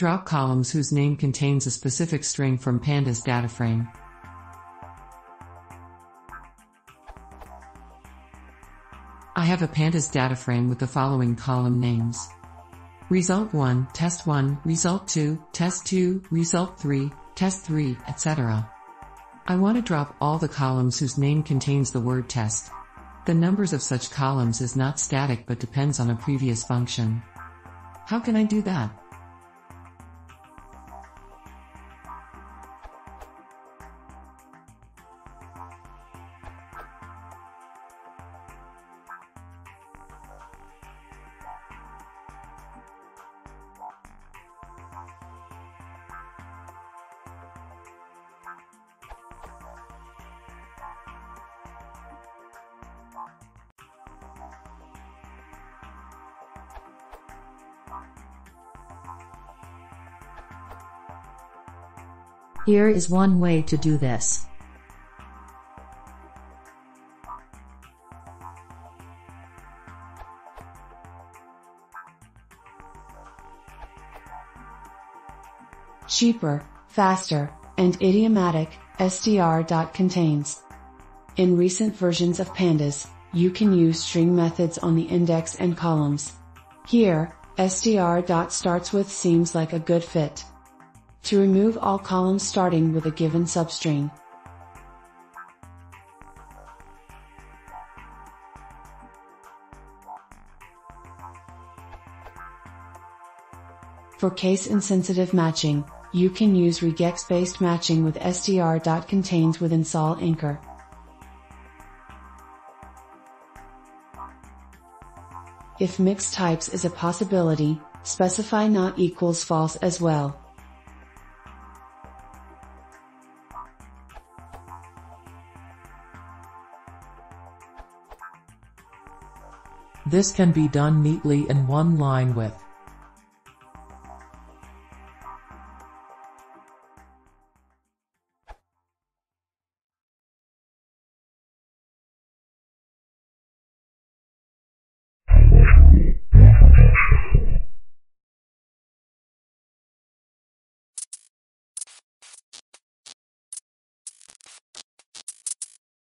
Drop columns whose name contains a specific string from pandas DataFrame. I have a pandas DataFrame with the following column names. Result 1, test 1, result 2, test 2, result 3, test 3, etc. I want to drop all the columns whose name contains the word test. The numbers of such columns is not static but depends on a previous function. How can I do that? Here is one way to do this. Cheaper, faster, and idiomatic, str.contains. In recent versions of pandas, you can use string methods on the index and columns. Here, str.starts with seems like a good fit. To remove all columns starting with a given substring. For case-insensitive matching, you can use regex-based matching with str.contains within sol anchor. If mixed types is a possibility, specify not equals false as well. This can be done neatly in one line with